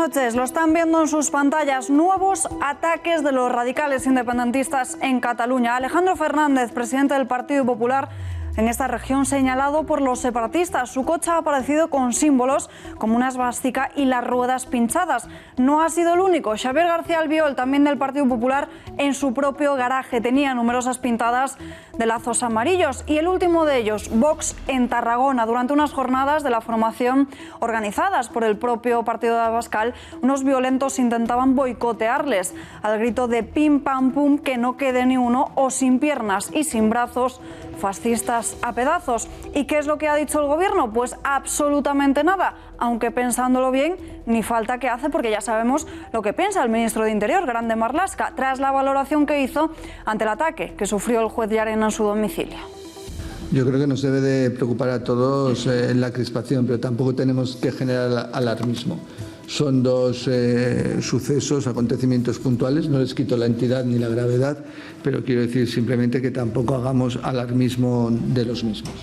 noches. Lo están viendo en sus pantallas. Nuevos ataques de los radicales independentistas en Cataluña. Alejandro Fernández, presidente del Partido Popular en esta región, señalado por los separatistas. Su coche ha aparecido con símbolos como una esvástica y las ruedas pinchadas. No ha sido el único. Xavier García Albiol, también del Partido Popular, en su propio garaje tenía numerosas pintadas de lazos amarillos. Y el último de ellos, Vox en Tarragona. Durante unas jornadas de la formación organizadas por el propio partido de Abascal, unos violentos intentaban boicotearles al grito de pim pam pum, que no quede ni uno, o sin piernas y sin brazos, fascistas a pedazos. ¿Y qué es lo que ha dicho el gobierno? Pues absolutamente nada, aunque pensándolo bien, ni falta que hace, porque ya sabemos lo que piensa el ministro de Interior, Grande Marlaska, tras la valoración que hizo ante el ataque que sufrió el juez Llarena en su domicilio. Yo creo que nos debe de preocupar a todos la crispación, pero tampoco tenemos que generar alarmismo. Son dos sucesos, acontecimientos puntuales, no les quito la entidad ni la gravedad, pero quiero decir simplemente que tampoco hagamos alarmismo de los mismos.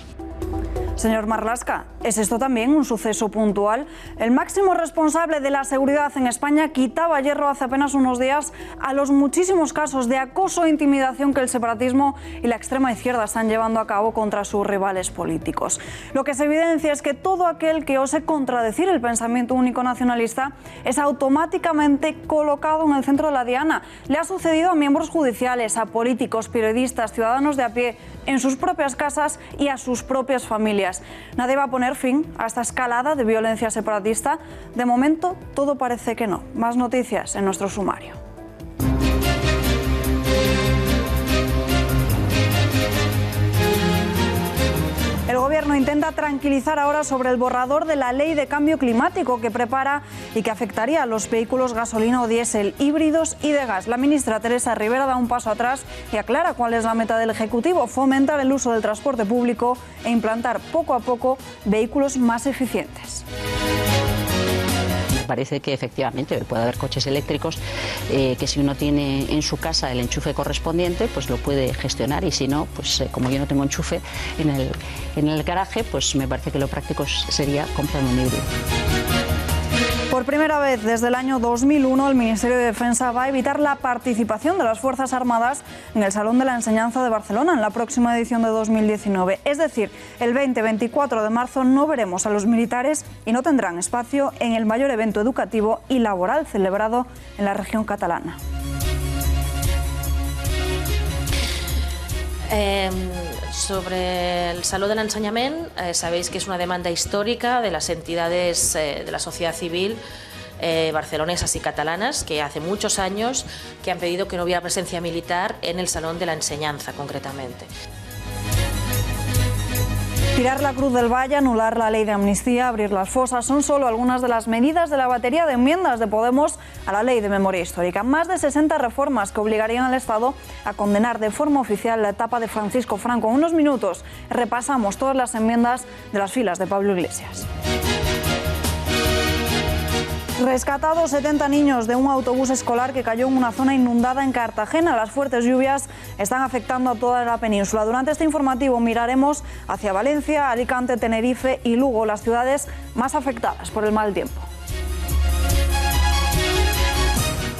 Señor Marlaska, ¿es esto también un suceso puntual? El máximo responsable de la seguridad en España quitaba hierro hace apenas unos días a los muchísimos casos de acoso e intimidación que el separatismo y la extrema izquierda están llevando a cabo contra sus rivales políticos. Lo que se evidencia es que todo aquel que ose contradecir el pensamiento único nacionalista es automáticamente colocado en el centro de la diana. Le ha sucedido a miembros judiciales, a políticos, periodistas, ciudadanos de a pie, en sus propias casas y a sus propias familias. Nadie va a poner fin a esta escalada de violencia separatista. De momento, todo parece que no. Más noticias en nuestro sumario. El Gobierno intenta tranquilizar ahora sobre el borrador de la Ley de Cambio Climático que prepara y que afectaría a los vehículos gasolina o diésel, híbridos y de gas. La ministra Teresa Rivera da un paso atrás y aclara cuál es la meta del Ejecutivo: fomentar el uso del transporte público e implantar poco a poco vehículos más eficientes. Parece que efectivamente puede haber coches eléctricos que si uno tiene en su casa el enchufe correspondiente, pues lo puede gestionar, y si no, pues como yo no tengo enchufe en el garaje, pues me parece que lo práctico sería comprar un híbrido. Por primera vez desde el año 2001, el Ministerio de Defensa va a evitar la participación de las Fuerzas Armadas en el Salón de la Enseñanza de Barcelona en la próxima edición de 2019. Es decir, el 20-24 de marzo no veremos a los militares y no tendrán espacio en el mayor evento educativo y laboral celebrado en la región catalana. Sobre el Saló de l'Ensenyament, sabéis que es una demanda histórica de las entidades de la sociedad civil barcelonesas y catalanas, que hace muchos años que han pedido que no hubiera presencia militar en el Salón de la Enseñanza, concretamente. Tirar la Cruz del Valle, anular la ley de amnistía, abrir las fosas, son solo algunas de las medidas de la batería de enmiendas de Podemos a la ley de memoria histórica. Más de 60 reformas que obligarían al Estado a condenar de forma oficial la etapa de Francisco Franco. En unos minutos repasamos todas las enmiendas de las filas de Pablo Iglesias. Rescatados 70 niños de un autobús escolar que cayó en una zona inundada en Cartagena. Las fuertes lluvias están afectando a toda la península. Durante este informativo miraremos hacia Valencia, Alicante, Tenerife y Lugo, las ciudades más afectadas por el mal tiempo.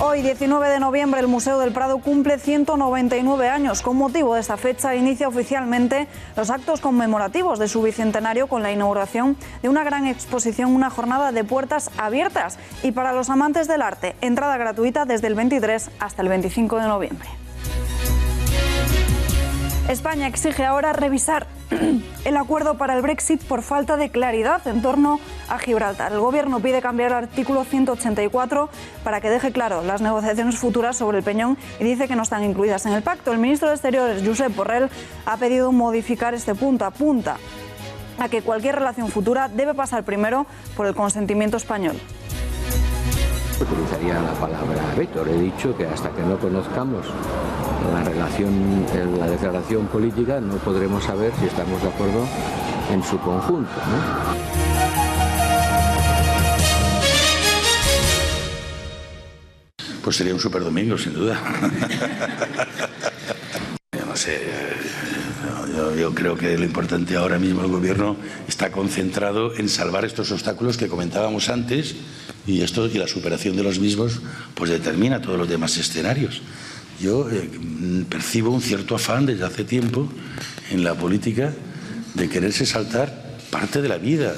Hoy, 19 de noviembre, el Museo del Prado cumple 199 años. Con motivo de esta fecha, inicia oficialmente los actos conmemorativos de su bicentenario con la inauguración de una gran exposición, una jornada de puertas abiertas. Y para los amantes del arte, entrada gratuita desde el 23 hasta el 25 de noviembre. España exige ahora revisar el acuerdo para el Brexit por falta de claridad en torno a Gibraltar. El Gobierno pide cambiar el artículo 184 para que deje claro las negociaciones futuras sobre el Peñón y dice que no están incluidas en el pacto. El ministro de Exteriores, Josep Borrell, ha pedido modificar este punto. Apunta a que cualquier relación futura debe pasar primero por el consentimiento español. Utilizaría la palabra veto. He dicho que hasta que no conozcamos la declaración política no podremos saber si estamos de acuerdo en su conjunto, ¿no? Pues sería un superdomingo, sin duda. Yo no sé, yo creo que lo importante ahora mismo, el Gobierno está concentrado en salvar estos obstáculos que comentábamos antes Y esto y la superación de los mismos pues determina todos los demás escenarios. Yo percibo un cierto afán desde hace tiempo en la política de quererse saltar parte de la vida.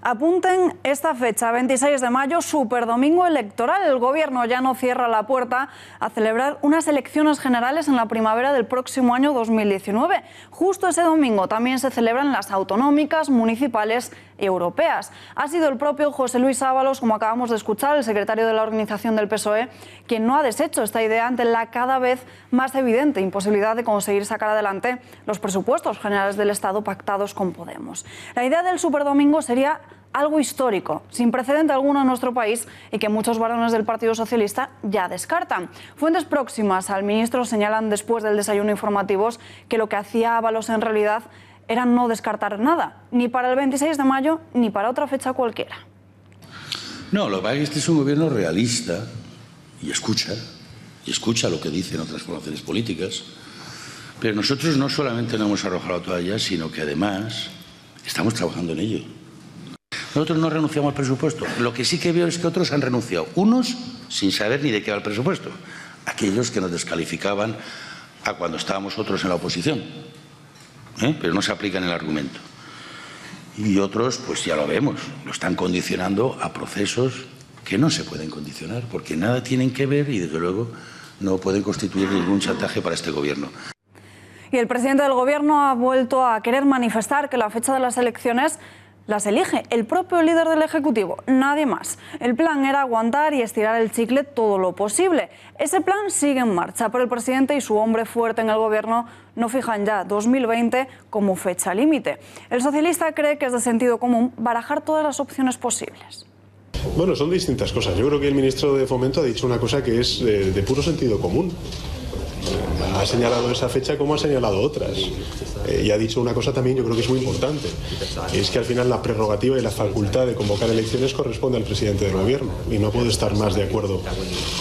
Apunten esta fecha, 26 de mayo, superdomingo electoral. El Gobierno ya no cierra la puerta a celebrar unas elecciones generales en la primavera del próximo año 2019. Justo ese domingo también se celebran las autonómicas, municipales y europeas. Ha sido el propio José Luis Ábalos, como acabamos de escuchar, el secretario de la organización del PSOE, quien no ha deshecho esta idea ante la cada vez más evidente imposibilidad de conseguir sacar adelante los presupuestos generales del Estado pactados con Podemos. La idea del superdomingo sería algo histórico, sin precedente alguno en nuestro país y que muchos varones del Partido Socialista ya descartan. Fuentes próximas al ministro señalan después del desayuno informativos que lo que hacía Ábalos en realidad era no descartar nada, ni para el 26 de mayo ni para otra fecha cualquiera. No, lo que pasa es que este es un gobierno realista y escucha lo que dicen otras formaciones políticas, pero nosotros no solamente no hemos arrojado la toalla, sino que además estamos trabajando en ello. Nosotros no renunciamos al presupuesto. Lo que sí que veo es que otros han renunciado. Unos sin saber ni de qué va el presupuesto. Aquellos que nos descalificaban a cuando estábamos otros en la oposición. Pero no se aplican el argumento. Y otros, pues ya lo vemos, lo están condicionando a procesos que no se pueden condicionar, porque nada tienen que ver y desde luego no pueden constituir ningún chantaje para este gobierno. Y el presidente del Gobierno ha vuelto a querer manifestar que la fecha de las elecciones las elige el propio líder del Ejecutivo, nadie más. El plan era aguantar y estirar el chicle todo lo posible. Ese plan sigue en marcha, pero el presidente y su hombre fuerte en el Gobierno no fijan ya 2020 como fecha límite. El socialista cree que es de sentido común barajar todas las opciones posibles. Bueno, son distintas cosas. Yo creo que el ministro de Fomento ha dicho una cosa que es de puro sentido común. Ha señalado esa fecha como ha señalado otras. Y ha dicho una cosa también, yo creo que es muy importante. Es que al final la prerrogativa y la facultad de convocar elecciones corresponde al presidente del Gobierno. Y no puedo estar más de acuerdo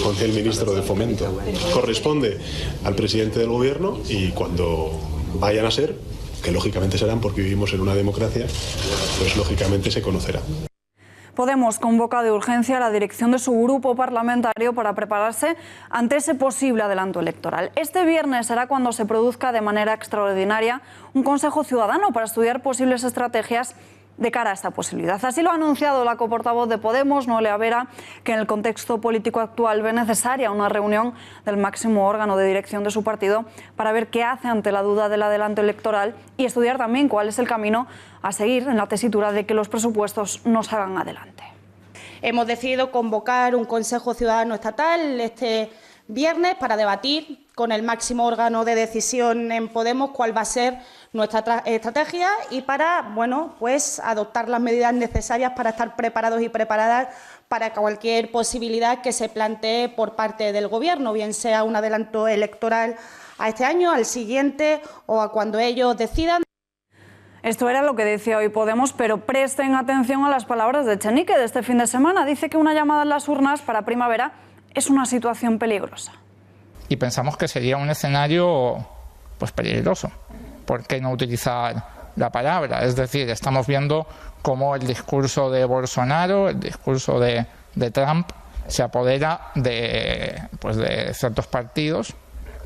con el ministro de Fomento. Corresponde al presidente del Gobierno y cuando vayan a ser, que lógicamente serán porque vivimos en una democracia, pues lógicamente se conocerá. Podemos convoca de urgencia a la dirección de su grupo parlamentario para prepararse ante ese posible adelanto electoral. Este viernes será cuando se produzca de manera extraordinaria un Consejo Ciudadano para estudiar posibles estrategias de cara a esta posibilidad. Así lo ha anunciado la coportavoz de Podemos, Noelia Vera, que en el contexto político actual ve necesaria una reunión del máximo órgano de dirección de su partido para ver qué hace ante la duda del adelanto electoral y estudiar también cuál es el camino a seguir en la tesitura de que los presupuestos no salgan adelante. Hemos decidido convocar un Consejo Ciudadano Estatal este viernes para debatir con el máximo órgano de decisión en Podemos cuál va a ser nuestra estrategia y para, bueno, pues adoptar las medidas necesarias para estar preparados y preparadas para cualquier posibilidad que se plantee por parte del Gobierno, bien sea un adelanto electoral a este año, al siguiente o a cuando ellos decidan. Esto era lo que decía hoy Podemos, pero presten atención a las palabras de Echenique de este fin de semana. Dice que una llamada en las urnas para primavera es una situación peligrosa. Y pensamos que sería un escenario pues peligroso. ¿Por qué no utilizar la palabra? Es decir, estamos viendo cómo el discurso de Bolsonaro, el discurso de Trump, se apodera de ciertos partidos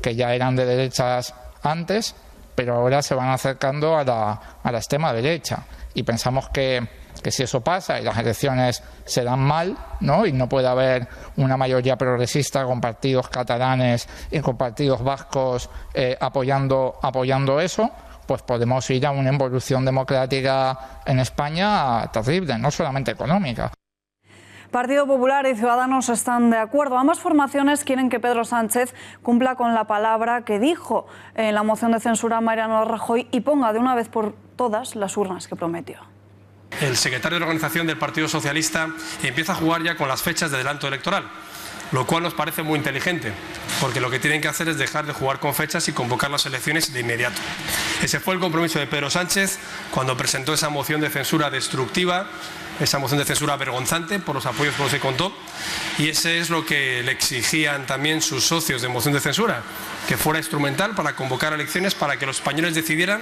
que ya eran de derechas antes, pero ahora se van acercando a la extrema derecha. Y pensamos que si eso pasa y las elecciones se dan mal, ¿no? Y no puede haber una mayoría progresista con partidos catalanes y con partidos vascos apoyando eso, pues podemos ir a una involución democrática en España terrible, no solamente económica. Partido Popular y Ciudadanos están de acuerdo. Ambas formaciones quieren que Pedro Sánchez cumpla con la palabra que dijo en la moción de censura a Mariano Rajoy y ponga de una vez por todas las urnas que prometió. El secretario de la organización del Partido Socialista empieza a jugar ya con las fechas de adelanto electoral, lo cual nos parece muy inteligente, porque lo que tienen que hacer es dejar de jugar con fechas y convocar las elecciones de inmediato. Ese fue el compromiso de Pedro Sánchez cuando presentó esa moción de censura destructiva, esa moción de censura vergonzante por los apoyos por los que contó, y ese es lo que le exigían también sus socios de moción de censura, que fuera instrumental para convocar elecciones para que los españoles decidieran.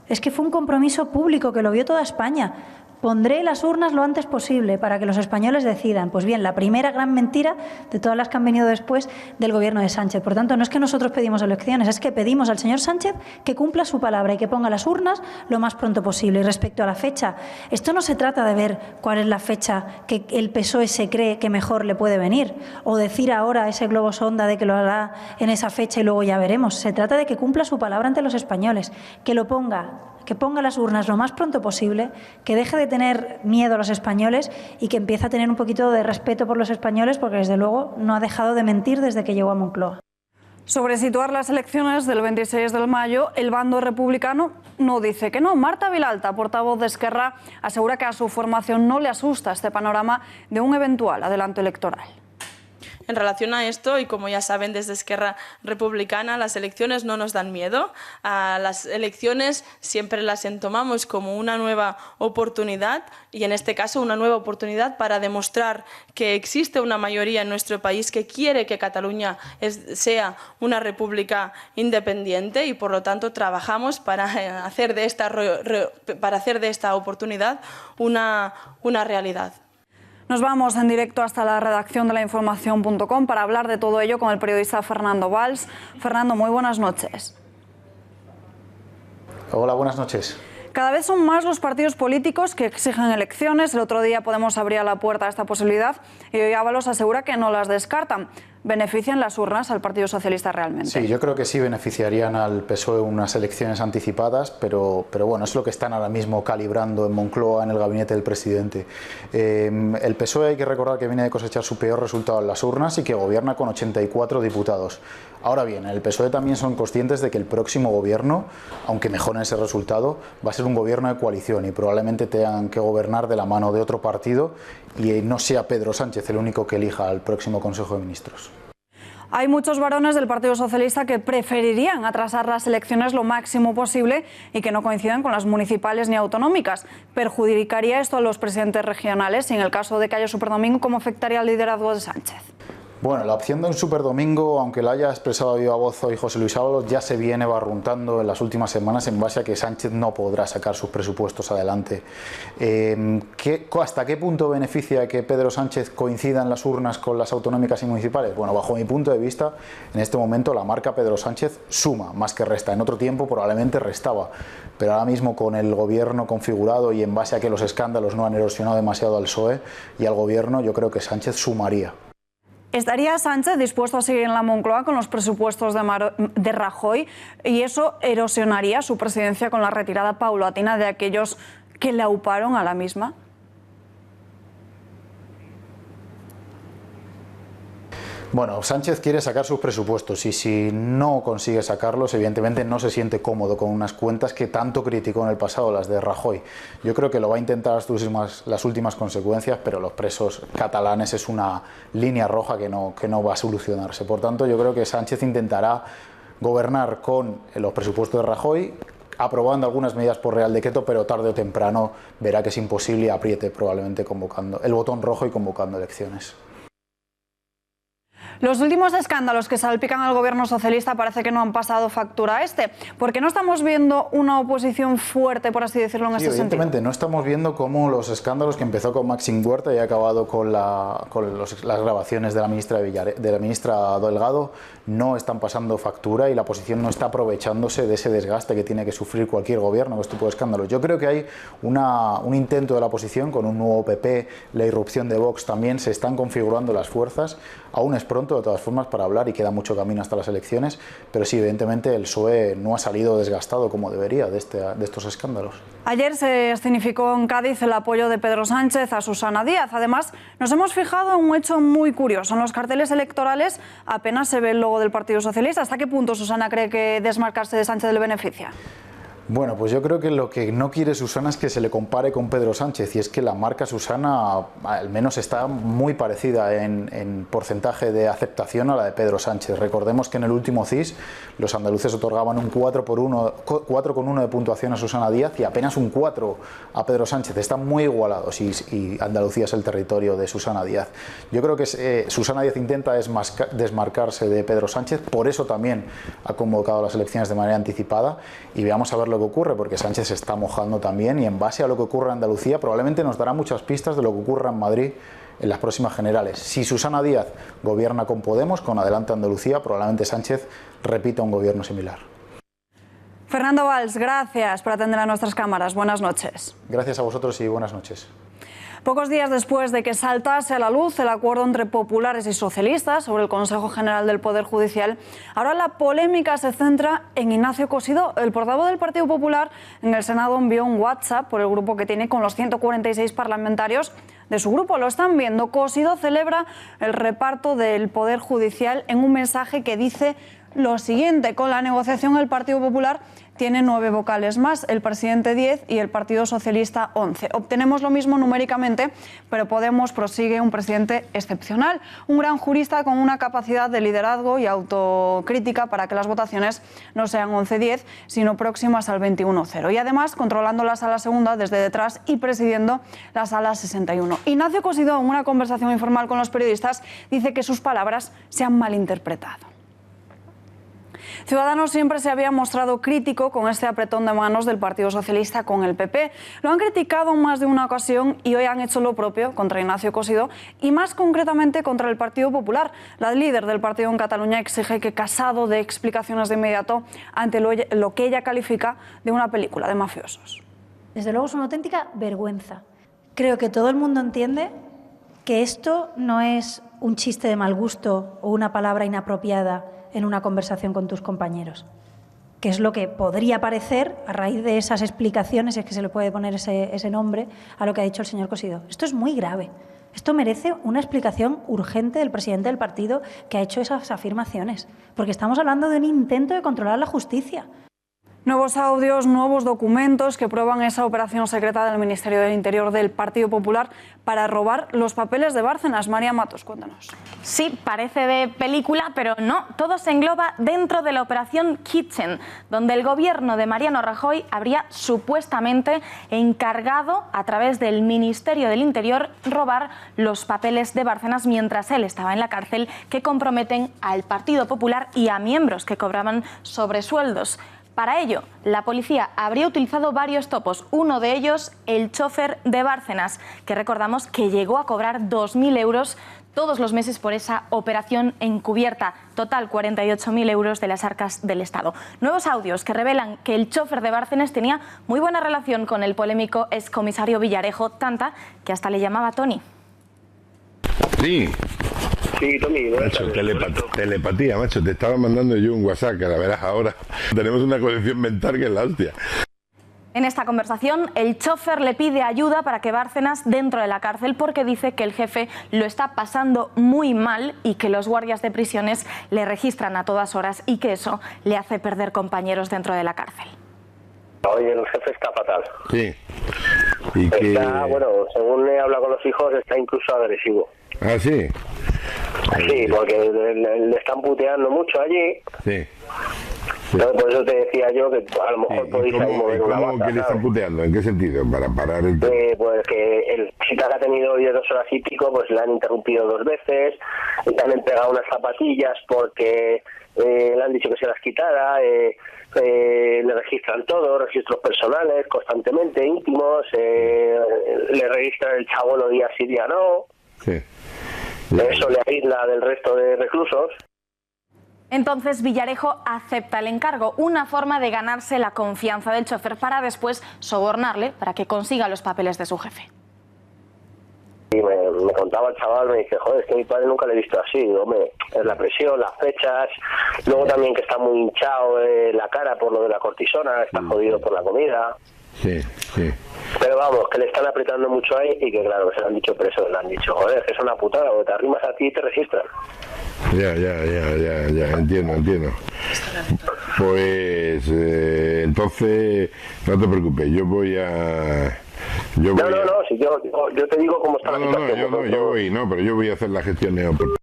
Es que fue un compromiso público que lo vio toda España. Pondré las urnas lo antes posible para que los españoles decidan. Pues bien, la primera gran mentira de todas las que han venido después del gobierno de Sánchez. Por tanto, no es que nosotros pedimos elecciones, es que pedimos al señor Sánchez que cumpla su palabra y que ponga las urnas lo más pronto posible. Y respecto a la fecha, esto no se trata de ver cuál es la fecha que el PSOE se cree que mejor le puede venir o decir ahora ese globo sonda de que lo hará en esa fecha y luego ya veremos. Se trata de que cumpla su palabra ante los españoles, que ponga las urnas lo más pronto posible, que deje de tener miedo a los españoles y que empiece a tener un poquito de respeto por los españoles, porque desde luego no ha dejado de mentir desde que llegó a Moncloa. Sobre situar las elecciones del 26 de mayo, el bando republicano no dice que no. Marta Vilalta, portavoz de Esquerra, asegura que a su formación no le asusta este panorama de un eventual adelanto electoral. En relación a esto, y como ya saben desde Esquerra Republicana, las elecciones no nos dan miedo. A las elecciones siempre las entomamos como una nueva oportunidad y en este caso una nueva oportunidad para demostrar que existe una mayoría en nuestro país que quiere que Cataluña sea una república independiente y por lo tanto trabajamos para hacer de esta oportunidad una realidad. Nos vamos en directo hasta la redacción de lainformación.com para hablar de todo ello con el periodista Fernando Valls. Fernando, muy buenas noches. Hola, buenas noches. Cada vez son más los partidos políticos que exigen elecciones. El otro día Podemos abría la puerta a esta posibilidad y hoy Ábalos asegura que no las descartan. ¿Benefician las urnas al Partido Socialista realmente? Sí, yo creo que sí beneficiarían al PSOE unas elecciones anticipadas, pero bueno, es lo que están ahora mismo calibrando en Moncloa, en el gabinete del presidente. El PSOE, hay que recordar que viene de cosechar su peor resultado en las urnas y que gobierna con 84 diputados. Ahora bien, en el PSOE también son conscientes de que el próximo gobierno, aunque mejoren ese resultado, va a ser un gobierno de coalición y probablemente tengan que gobernar de la mano de otro partido y no sea Pedro Sánchez el único que elija al próximo Consejo de Ministros. Hay muchos varones del Partido Socialista que preferirían atrasar las elecciones lo máximo posible y que no coincidan con las municipales ni autonómicas. ¿Perjudicaría esto a los presidentes regionales? Y en el caso de que haya superdomingo, ¿cómo afectaría al liderazgo de Sánchez? Bueno, la opción de un superdomingo, aunque la haya expresado a viva voz hoy José Luis Ábalos, ya se viene barruntando en las últimas semanas en base a que Sánchez no podrá sacar sus presupuestos adelante. ¿Hasta qué punto beneficia que Pedro Sánchez coincida en las urnas con las autonómicas y municipales? Bueno, bajo mi punto de vista, en este momento la marca Pedro Sánchez suma más que resta. En otro tiempo probablemente restaba, pero ahora mismo con el gobierno configurado y en base a que los escándalos no han erosionado demasiado al PSOE y al gobierno, yo creo que Sánchez sumaría. ¿Estaría Sánchez dispuesto a seguir en la Moncloa con los presupuestos de Rajoy y eso erosionaría su presidencia con la retirada paulatina de aquellos que le auparon a la misma? Bueno, Sánchez quiere sacar sus presupuestos y si no consigue sacarlos, evidentemente no se siente cómodo con unas cuentas que tanto criticó en el pasado, las de Rajoy. Yo creo que lo va a intentar hasta las últimas consecuencias, pero los presos catalanes es una línea roja que no va a solucionarse. Por tanto, yo creo que Sánchez intentará gobernar con los presupuestos de Rajoy, aprobando algunas medidas por Real Decreto, pero tarde o temprano verá que es imposible y apriete probablemente convocando el botón rojo y convocando elecciones. Los últimos escándalos que salpican al gobierno socialista parece que no han pasado factura a este. ¿Por qué no estamos viendo una oposición fuerte, por así decirlo, en este sentido? Evidentemente, no estamos viendo cómo los escándalos que empezó con Maxim Huerta y ha acabado con las grabaciones de la ministra Delgado no están pasando factura y la oposición no está aprovechándose de ese desgaste que tiene que sufrir cualquier gobierno con este tipo de escándalos. Yo creo que hay un intento de la oposición con un nuevo PP, la irrupción de Vox también, se están configurando las fuerzas. Aún es pronto, de todas formas, para hablar y queda mucho camino hasta las elecciones, pero sí, evidentemente, el PSOE no ha salido desgastado como debería de estos escándalos. Ayer se escenificó en Cádiz el apoyo de Pedro Sánchez a Susana Díaz. Además, nos hemos fijado en un hecho muy curioso. En los carteles electorales apenas se ve el logo del Partido Socialista. ¿Hasta qué punto Susana cree que desmarcarse de Sánchez le beneficia? Bueno, pues yo creo que lo que no quiere Susana es que se le compare con Pedro Sánchez y es que la marca Susana al menos está muy parecida en porcentaje de aceptación a la de Pedro Sánchez. Recordemos que en el último CIS los andaluces otorgaban un 4,1 de puntuación a Susana Díaz y apenas un 4 a Pedro Sánchez. Están muy igualados y Andalucía es el territorio de Susana Díaz. Yo creo que Susana Díaz intenta desmarcarse de Pedro Sánchez, por eso también ha convocado las elecciones de manera anticipada y veamos a ver lo que ocurre, porque Sánchez se está mojando también, y en base a lo que ocurre en Andalucía probablemente nos dará muchas pistas de lo que ocurra en Madrid en las próximas generales. Si Susana Díaz gobierna con Podemos, con Adelante Andalucía, probablemente Sánchez repita un gobierno similar. Fernando Valls, gracias por atender a nuestras cámaras. Buenas noches. Gracias a vosotros y buenas noches. Pocos días después de que saltase a la luz el acuerdo entre populares y socialistas sobre el Consejo General del Poder Judicial, ahora la polémica se centra en Ignacio Cosidó. El portavoz del Partido Popular en el Senado envió un WhatsApp por el grupo que tiene con los 146 parlamentarios de su grupo. Lo están viendo. Cosidó celebra el reparto del Poder Judicial en un mensaje que dice lo siguiente: con la negociación el Partido Popular tiene 9 vocales más, el presidente 10 y el Partido Socialista 11. Obtenemos lo mismo numéricamente, pero Podemos prosigue un presidente excepcional, un gran jurista con una capacidad de liderazgo y autocrítica para que las votaciones no sean 11-10, sino próximas al 21-0. Y además controlando la sala segunda desde detrás y presidiendo la sala 61. Ignacio Cosidó, en una conversación informal con los periodistas, dice que sus palabras se han malinterpretado. Ciudadanos siempre se había mostrado crítico con este apretón de manos del Partido Socialista con el PP. Lo han criticado en más de una ocasión y hoy han hecho lo propio contra Ignacio Cosidó y más concretamente contra el Partido Popular. La líder del partido en Cataluña exige que Casado dé explicaciones de inmediato ante lo que ella califica de una película de mafiosos. Desde luego es una auténtica vergüenza. Creo que todo el mundo entiende que esto no es un chiste de mal gusto o una palabra inapropiada en una conversación con tus compañeros, que es lo que podría parecer a raíz de esas explicaciones, es que se le puede poner ese nombre a lo que ha dicho el señor Cosidó. Esto es muy grave. Esto merece una explicación urgente del presidente del partido que ha hecho esas afirmaciones, porque estamos hablando de un intento de controlar la justicia. Nuevos audios, nuevos documentos que prueban esa operación secreta del Ministerio del Interior del Partido Popular para robar los papeles de Bárcenas. María Matos, cuéntanos. Sí, parece de película, pero no. Todo se engloba dentro de la operación Kitchen, donde el gobierno de Mariano Rajoy habría supuestamente encargado, a través del Ministerio del Interior, robar los papeles de Bárcenas mientras él estaba en la cárcel, que comprometen al Partido Popular y a miembros que cobraban sobresueldos. Para ello, la policía habría utilizado varios topos, uno de ellos el chofer de Bárcenas, que recordamos que llegó a cobrar 2.000 euros todos los meses por esa operación encubierta, total 48.000 euros de las arcas del Estado. Nuevos audios que revelan que el chofer de Bárcenas tenía muy buena relación con el polémico excomisario Villarejo, tanta que hasta le llamaba Tony. Sí. Sí, Tommy, macho, telepatía, macho. Te estaba mandando yo un WhatsApp, que la verás ahora. Tenemos una conexión mental que es la hostia. En esta conversación, el chofer le pide ayuda para que Bárcenas dentro de la cárcel, porque dice que el jefe lo está pasando muy mal y que los guardias de prisiones le registran a todas horas y que eso le hace perder compañeros dentro de la cárcel. Oye, el jefe está fatal. Sí. ¿Y que... Está, bueno, según he hablado con los hijos, está incluso agresivo. Ah, sí. Sí, porque le están puteando mucho allí. Sí. Entonces, por eso te decía yo que a lo mejor podéis ahí mover una ¿Cómo que le están puteando? ¿En qué sentido? Para parar el... pues que el cita que ha tenido hoy de 2 horas y pico, pues le han interrumpido 2 veces, le han entregado unas zapatillas porque le han dicho que se las quitara, le registran todo, registros personales constantemente, íntimos, le registran el chabolo día sí, día no. Sí. Eso le aísla del resto de reclusos. Entonces Villarejo acepta el encargo, una forma de ganarse la confianza del chofer para después sobornarle para que consiga los papeles de su jefe. Y me contaba el chaval, me dice, joder, es que mi padre nunca le he visto así. Hombre, es la presión, las fechas, luego también que está muy hinchado la cara por lo de la cortisona, está jodido por la comida. Sí, sí. Pero vamos, que le están apretando mucho ahí y que claro, que se lo han dicho preso, le han dicho, joder, que es una putada, o te arrimas a ti y te registran. Ya, entiendo. Pues entonces, no te preocupes, yo voy a... No, si yo te digo cómo está la situación. Pero yo voy a hacer la gestión neoportuna.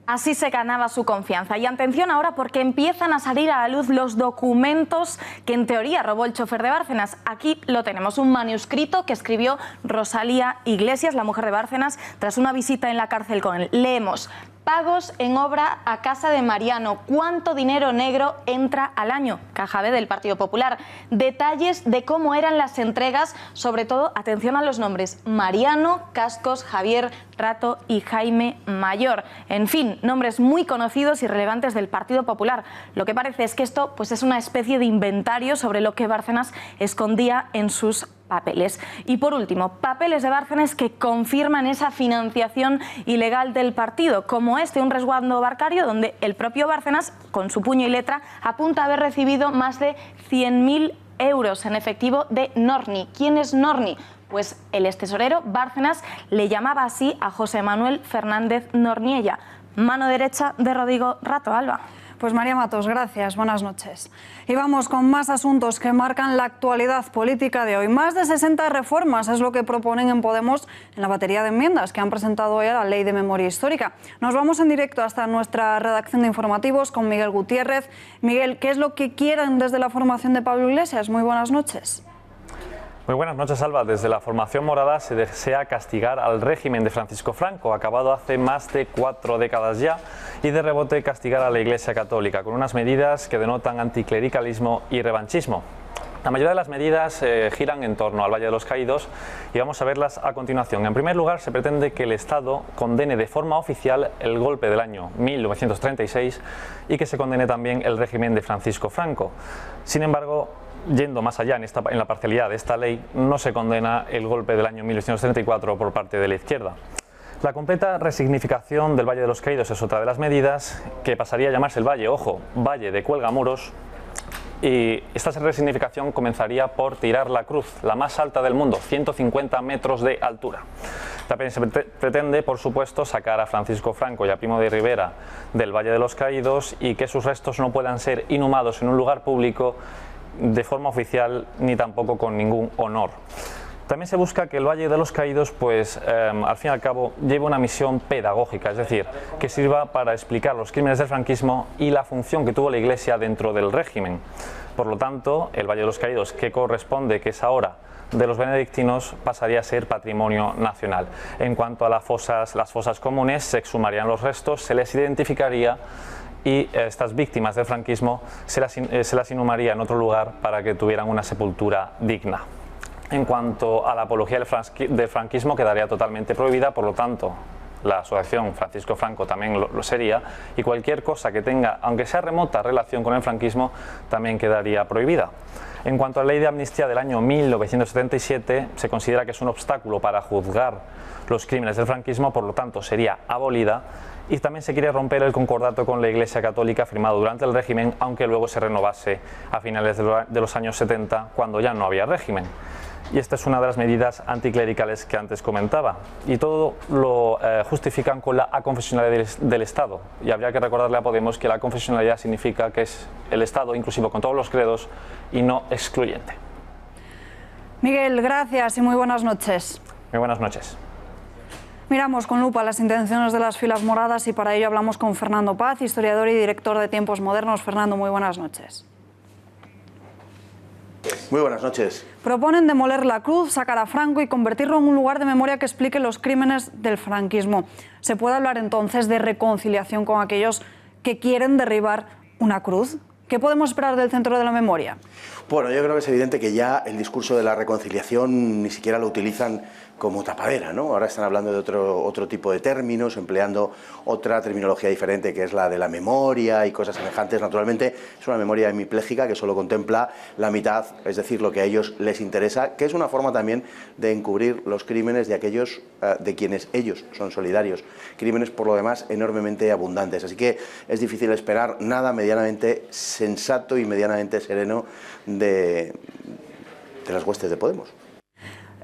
Así se ganaba su confianza. Y atención ahora, porque empiezan a salir a la luz los documentos que en teoría robó el chofer de Bárcenas. Aquí lo tenemos, un manuscrito que escribió Rosalía Iglesias, la mujer de Bárcenas, tras una visita en la cárcel con él. Leemos: Pagos en obra a casa de Mariano. ¿Cuánto dinero negro entra al año? Caja B del Partido Popular. Detalles de cómo eran las entregas, sobre todo, atención a los nombres: Mariano, Cascos, Javier, Rato y Jaime Mayor. En fin, nombres muy conocidos y relevantes del Partido Popular. Lo que parece es que esto pues, es una especie de inventario sobre lo que Bárcenas escondía en sus papeles. Y por último, papeles de Bárcenas que confirman esa financiación ilegal del partido, como un resguardo bancario donde el propio Bárcenas, con su puño y letra, apunta a haber recibido más de 100.000 euros en efectivo de Norni. ¿Quién es Norni? Pues el extesorero Bárcenas le llamaba así a José Manuel Fernández Norniella, mano derecha de Rodrigo Rato. Alba. Pues María Matos, gracias, buenas noches. Y vamos con más asuntos que marcan la actualidad política de hoy. Más de 60 reformas es lo que proponen en Podemos en la batería de enmiendas que han presentado hoy a la Ley de Memoria Histórica. Nos vamos en directo hasta nuestra redacción de informativos con Miguel Gutiérrez. Miguel, ¿qué es lo que quieren desde la formación de Pablo Iglesias? Muy buenas noches. Muy buenas noches, Alba. Desde la formación morada se desea castigar al régimen de Francisco Franco, acabado hace más de 4 décadas ya, y de rebote castigar a la Iglesia Católica, con unas medidas que denotan anticlericalismo y revanchismo. La mayoría de las medidas giran en torno al Valle de los Caídos y vamos a verlas a continuación. En primer lugar, se pretende que el Estado condene de forma oficial el golpe del año 1936 y que se condene también el régimen de Francisco Franco. Sin embargo, yendo más allá en la parcialidad de esta ley, no se condena el golpe del año 1934 por parte de la izquierda. La completa resignificación del Valle de los Caídos es otra de las medidas, que pasaría a llamarse el Valle, ojo, Valle de Cuelgamuros, y esta resignificación comenzaría por tirar la cruz, la más alta del mundo, 150 metros de altura. También se pretende, por supuesto, sacar a Francisco Franco y a Primo de Rivera del Valle de los Caídos y que sus restos no puedan ser inhumados en un lugar público de forma oficial ni tampoco con ningún honor. También se busca que el Valle de los Caídos, pues al fin y al cabo, lleve una misión pedagógica, es decir, que sirva para explicar los crímenes del franquismo y la función que tuvo la Iglesia dentro del régimen. Por lo tanto, el Valle de los Caídos, que corresponde, que es ahora de los benedictinos, pasaría a ser patrimonio nacional. En cuanto a las fosas comunes, se exhumarían los restos, se les identificaría y estas víctimas del franquismo se las inhumaría en otro lugar para que tuvieran una sepultura digna. En cuanto a la apología del franquismo, quedaría totalmente prohibida, por lo tanto, la asociación Francisco Franco también lo sería, y cualquier cosa que tenga, aunque sea remota, relación con el franquismo, también quedaría prohibida. En cuanto a la ley de amnistía del año 1977, se considera que es un obstáculo para juzgar los crímenes del franquismo, por lo tanto sería abolida, y también se quiere romper el concordato con la Iglesia Católica firmado durante el régimen, aunque luego se renovase a finales de los años 70, cuando ya no había régimen. Y esta es una de las medidas anticlericales que antes comentaba. Y todo lo justifican con la aconfesionalidad del Estado. Y habría que recordarle a Podemos que la aconfesionalidad significa que es el Estado inclusivo con todos los credos y no excluyente. Miguel, gracias y muy buenas noches. Muy buenas noches. Miramos con lupa las intenciones de las filas moradas y para ello hablamos con Fernando Paz, historiador y director de Tiempos Modernos. Fernando, muy buenas noches. Muy buenas noches. Proponen demoler la cruz, sacar a Franco y convertirlo en un lugar de memoria que explique los crímenes del franquismo. ¿Se puede hablar entonces de reconciliación con aquellos que quieren derribar una cruz? ¿Qué podemos esperar del Centro de la Memoria? Bueno, yo creo que es evidente que ya el discurso de la reconciliación ni siquiera lo utilizan como tapadera, ¿no? Ahora están hablando de otro tipo de términos, empleando otra terminología diferente, que es la de la memoria y cosas semejantes. Naturalmente es una memoria hemipléjica que solo contempla la mitad, es decir, lo que a ellos les interesa, que es una forma también de encubrir los crímenes de aquellos de quienes ellos son solidarios. Crímenes, por lo demás, enormemente abundantes. Así que es difícil esperar nada medianamente sensato y medianamente sereno de las huestes de Podemos.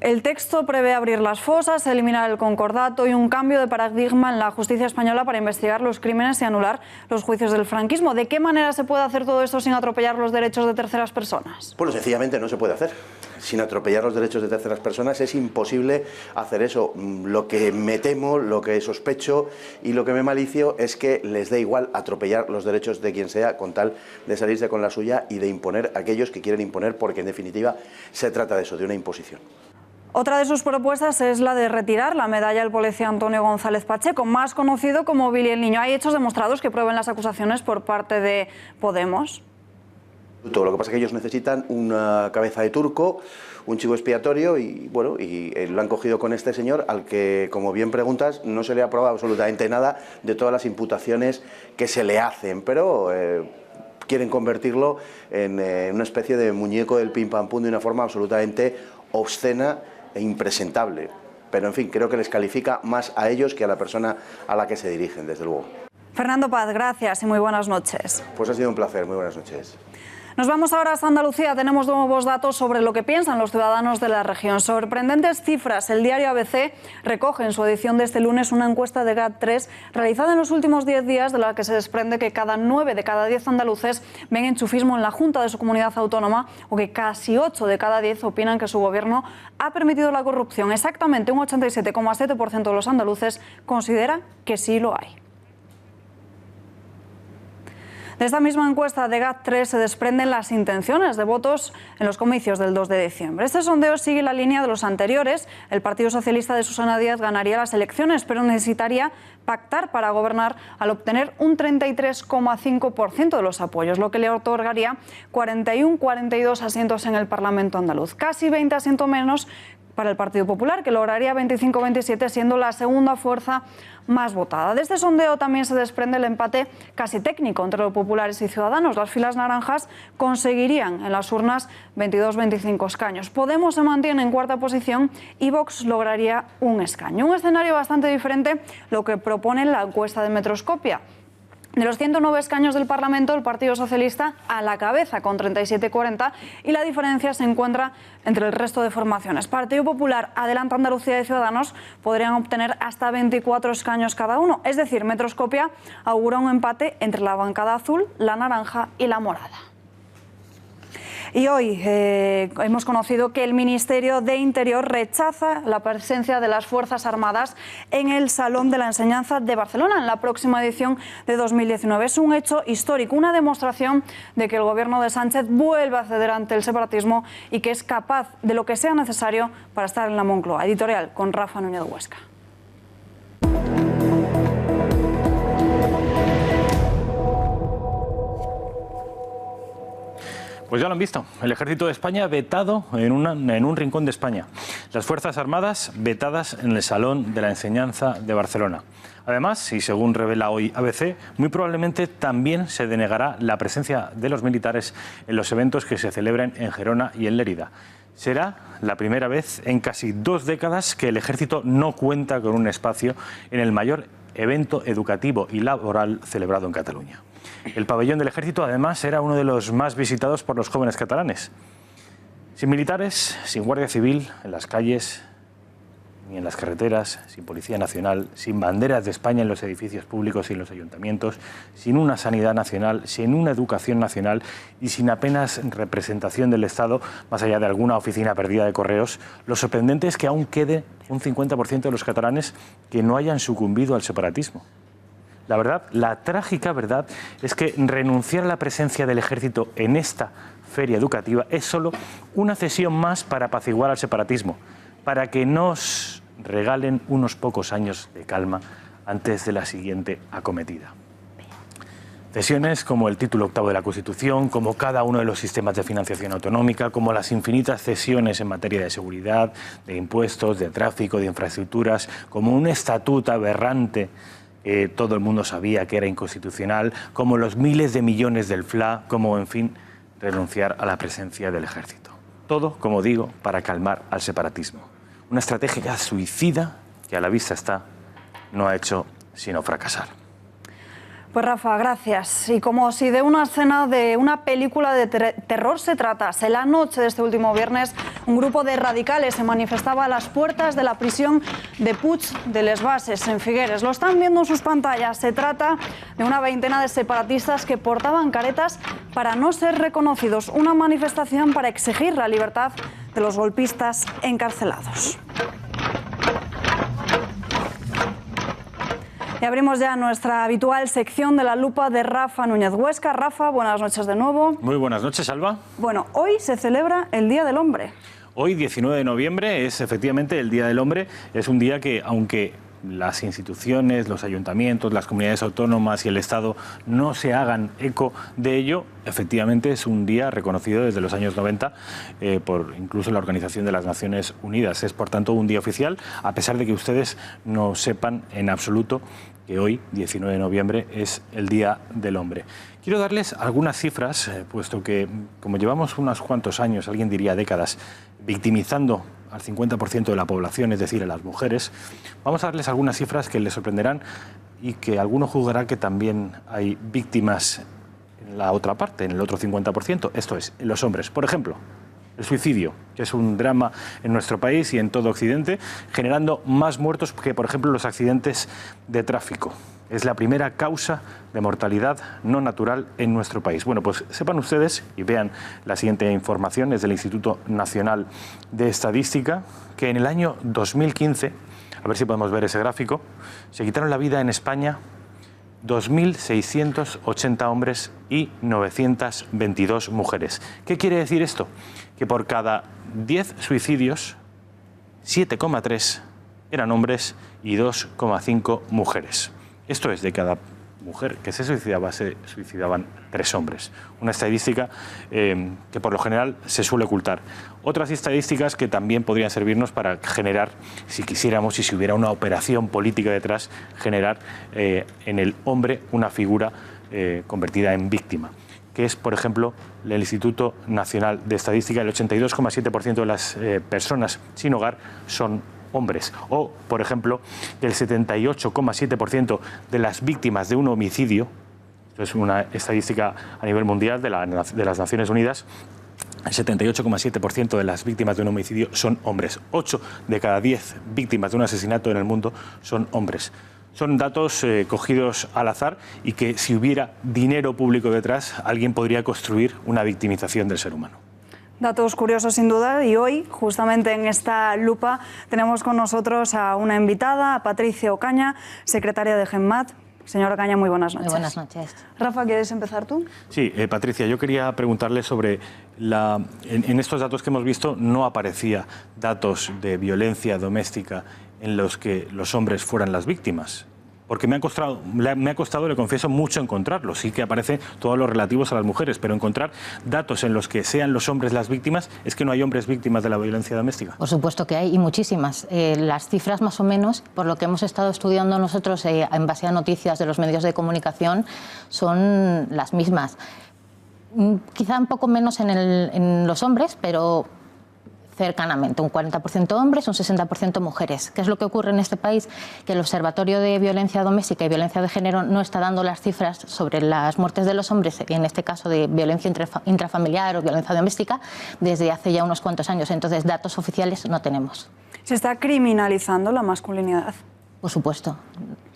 El texto prevé abrir las fosas, eliminar el concordato y un cambio de paradigma en la justicia española para investigar los crímenes y anular los juicios del franquismo. ¿De qué manera se puede hacer todo esto sin atropellar los derechos de terceras personas? Bueno, sencillamente no se puede hacer. Sin atropellar los derechos de terceras personas es imposible hacer eso. Lo que me temo, lo que sospecho y lo que me malicio es que les dé igual atropellar los derechos de quien sea con tal de salirse con la suya y de imponer a aquellos que quieren imponer, porque en definitiva se trata de eso, de una imposición. Otra de sus propuestas es la de retirar la medalla del policía Antonio González Pacheco, más conocido como Billy el Niño. Hay hechos demostrados que prueben las acusaciones por parte de Podemos. Lo que pasa es que ellos necesitan una cabeza de turco, un chivo expiatorio y bueno, y lo han cogido con este señor al que, como bien preguntas, no se le ha probado absolutamente nada de todas las imputaciones que se le hacen, pero quieren convertirlo en una especie de muñeco del pim pam pum de una forma absolutamente obscena e impresentable. Pero en fin, creo que les califica más a ellos que a la persona a la que se dirigen, desde luego. Fernando Paz, gracias y muy buenas noches. Pues ha sido un placer, muy buenas noches. Nos vamos ahora hasta Andalucía. Tenemos nuevos datos sobre lo que piensan los ciudadanos de la región. Sorprendentes cifras. El diario ABC recoge en su edición de este lunes una encuesta de GAT3 realizada en los últimos 10 días, de la que se desprende que 9 de cada 10 andaluces ven enchufismo en la Junta de su comunidad autónoma, o que casi 8 de cada 10 opinan que su gobierno ha permitido la corrupción. Exactamente un 87,7% de los andaluces considera que sí lo hay. De esta misma encuesta de GAT3 se desprenden las intenciones de votos en los comicios del 2 de diciembre. Este sondeo sigue la línea de los anteriores. El Partido Socialista de Susana Díaz ganaría las elecciones, pero necesitaría pactar para gobernar al obtener un 33,5% de los apoyos, lo que le otorgaría 42 asientos en el Parlamento andaluz. Casi 20 asientos menos para el Partido Popular, que lograría 25-27, siendo la segunda fuerza más votada. De este sondeo también se desprende el empate casi técnico entre los populares y Ciudadanos. Las filas naranjas conseguirían en las urnas 22-25 escaños. Podemos se mantiene en cuarta posición y Vox lograría un escaño. Un escenario bastante diferente lo que propone la encuesta de Metroscopia. De los 109 escaños del Parlamento, el Partido Socialista a la cabeza con 37-40, y la diferencia se encuentra entre el resto de formaciones. Partido Popular, Adelante Andalucía y Ciudadanos podrían obtener hasta 24 escaños cada uno. Es decir, Metroscopia augura un empate entre la bancada azul, la naranja y la morada. Y hoy hemos conocido que el Ministerio de Interior rechaza la presencia de las Fuerzas Armadas en el Salón de la Enseñanza de Barcelona en la próxima edición de 2019. Es un hecho histórico, una demostración de que el gobierno de Sánchez vuelve a ceder ante el separatismo y que es capaz de lo que sea necesario para estar en la Moncloa. Editorial con Rafa Núñez Huesca. Pues ya lo han visto, el Ejército de España vetado en un rincón de España. Las Fuerzas Armadas vetadas en el Salón de la Enseñanza de Barcelona. Además, y según revela hoy ABC, muy probablemente también se denegará la presencia de los militares en los eventos que se celebren en Gerona y en Lérida. Será la primera vez en casi 2 décadas que el Ejército no cuenta con un espacio en el mayor evento educativo y laboral celebrado en Cataluña. El pabellón del Ejército, además, era uno de los más visitados por los jóvenes catalanes. Sin militares, sin Guardia Civil en las calles ni en las carreteras, sin Policía Nacional, sin banderas de España en los edificios públicos y en los ayuntamientos, sin una sanidad nacional, sin una educación nacional y sin apenas representación del Estado, más allá de alguna oficina perdida de correos, lo sorprendente es que aún quede un 50% de los catalanes que no hayan sucumbido al separatismo. La verdad, la trágica verdad, es que renunciar a la presencia del Ejército en esta feria educativa es solo una cesión más para apaciguar al separatismo, para que nos regalen unos pocos años de calma antes de la siguiente acometida. Cesiones como el título 8º de la Constitución, como cada uno de los sistemas de financiación autonómica, como las infinitas cesiones en materia de seguridad, de impuestos, de tráfico, de infraestructuras, como un estatuto aberrante que todo el mundo sabía que era inconstitucional, como los miles de millones del FLA, como, en fin, renunciar a la presencia del Ejército. Todo, como digo, para calmar al separatismo. Una estrategia suicida que, a la vista está, no ha hecho sino fracasar. Pues Rafa, gracias. Y como si de una escena de una película de terror se tratase, la noche de este último viernes, un grupo de radicales se manifestaba a las puertas de la prisión de Puig de les Basses, en Figueres. Lo están viendo en sus pantallas. Se trata de una veintena de separatistas que portaban caretas para no ser reconocidos. Una manifestación para exigir la libertad de los golpistas encarcelados. Y abrimos ya nuestra habitual sección de la lupa de Rafa Núñez Huesca. Rafa, buenas noches de nuevo. Muy buenas noches, Alba. Bueno, hoy se celebra el Día del Hombre. Hoy, 19 de noviembre, es efectivamente el Día del Hombre. Es un día que, aunque las instituciones, los ayuntamientos, las comunidades autónomas y el Estado no se hagan eco de ello, efectivamente es un día reconocido desde los años 90 por incluso la Organización de las Naciones Unidas. Es, por tanto, un día oficial, a pesar de que ustedes no sepan en absoluto que hoy, 19 de noviembre, es el Día del Hombre. Quiero darles algunas cifras, puesto que, como llevamos unos cuantos años, alguien diría décadas, victimizando al 50% de la población, es decir, a las mujeres, vamos a darles algunas cifras que les sorprenderán y que alguno juzgará que también hay víctimas en la otra parte, en el otro 50%, esto es, en los hombres. Por ejemplo, el suicidio, que es un drama en nuestro país y en todo Occidente, generando más muertos que, por ejemplo, los accidentes de tráfico. Es la primera causa de mortalidad no natural en nuestro país. Bueno, pues sepan ustedes, y vean la siguiente información, es del Instituto Nacional de Estadística, que en el año 2015, a ver si podemos ver ese gráfico, se quitaron la vida en España 2.680 hombres y 922 mujeres. ¿Qué quiere decir esto? Que por cada 10 suicidios, 7,3 eran hombres y 2,5 mujeres. Esto es, de cada mujer que se suicidaban 3 hombres. Una estadística que por lo general se suele ocultar. Otras estadísticas que también podrían servirnos para generar, si quisiéramos y si hubiera una operación política detrás, generar en el hombre una figura convertida en víctima, que es, por ejemplo, el Instituto Nacional de Estadística, el 82,7% de las personas sin hogar son hombres. O, por ejemplo, el 78,7% de las víctimas de un homicidio, esto es una estadística a nivel mundial de las Naciones Unidas, el 78,7% de las víctimas de un homicidio son hombres. 8 de cada 10 víctimas de un asesinato en el mundo son hombres. Son datos cogidos al azar y que, si hubiera dinero público detrás, alguien podría construir una victimización del ser humano. Datos curiosos sin duda, y hoy, justamente en esta lupa, tenemos con nosotros a una invitada, a Patricia Ocaña, secretaria de GEMMAT. Señora Ocaña, muy buenas noches. Muy buenas noches. Rafa, ¿quieres empezar tú? Sí, Patricia, yo quería preguntarle sobre en estos datos que hemos visto no aparecía datos de violencia doméstica en los que los hombres fueran las víctimas. Porque me ha costado, le confieso, mucho encontrarlos. Sí que aparecen todos los relativos a las mujeres, pero encontrar datos en los que sean los hombres las víctimas, es que no hay hombres víctimas de la violencia doméstica. Por supuesto que hay, y muchísimas. Las cifras, más o menos, por lo que hemos estado estudiando nosotros en base a noticias de los medios de comunicación, son las mismas. Quizá un poco menos en los hombres, pero cercanamente, un 40% hombres, un 60% mujeres. ¿Qué es lo que ocurre en este país? Que el Observatorio de Violencia Doméstica y Violencia de Género no está dando las cifras sobre las muertes de los hombres, en este caso de violencia intrafamiliar o violencia doméstica, desde hace ya unos cuantos años. Entonces, datos oficiales no tenemos. ¿Se está criminalizando la masculinidad? Por supuesto.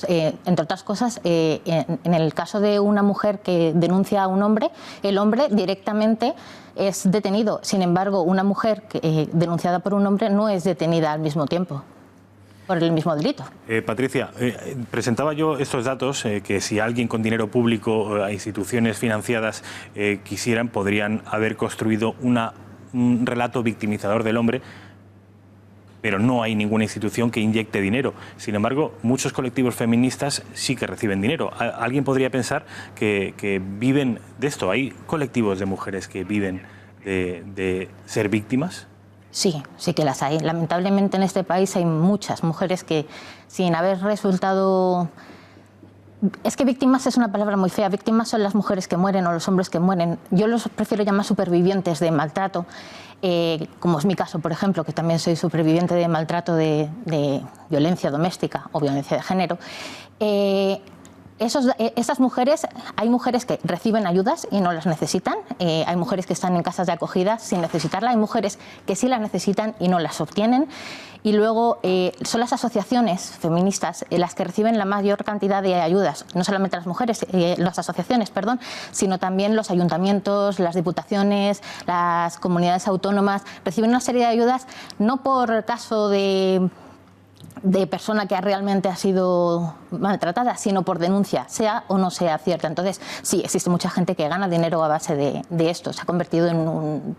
Entre otras cosas, en el caso de una mujer que denuncia a un hombre, el hombre directamente es detenido. Sin embargo, una mujer denunciada por un hombre no es detenida al mismo tiempo por el mismo delito. Patricia, presentaba yo estos datos que si alguien con dinero público, instituciones financiadas quisieran, podrían haber construido un relato victimizador del hombre, pero no hay ninguna institución que inyecte dinero. Sin embargo, muchos colectivos feministas sí que reciben dinero. ¿Alguien podría pensar que viven de esto? ¿Hay colectivos de mujeres que viven de ser víctimas? Sí, sí que las hay. Lamentablemente en este país hay muchas mujeres que, sin haber resultado... Es que víctimas es una palabra muy fea. Víctimas son las mujeres que mueren o los hombres que mueren. Yo los prefiero llamar supervivientes de maltrato, como es mi caso, por ejemplo, que también soy superviviente de maltrato de violencia doméstica o violencia de género. Esas mujeres, hay mujeres que reciben ayudas y no las necesitan, hay mujeres que están en casas de acogida sin necesitarla, hay mujeres que sí las necesitan y no las obtienen, y luego son las asociaciones feministas las que reciben la mayor cantidad de ayudas, no solamente las mujeres, las asociaciones, perdón, sino también los ayuntamientos, las diputaciones, las comunidades autónomas, reciben una serie de ayudas no por caso de persona que realmente ha sido maltratada, sino por denuncia, sea o no sea cierta. Entonces, sí, existe mucha gente que gana dinero a base de esto. Se ha convertido en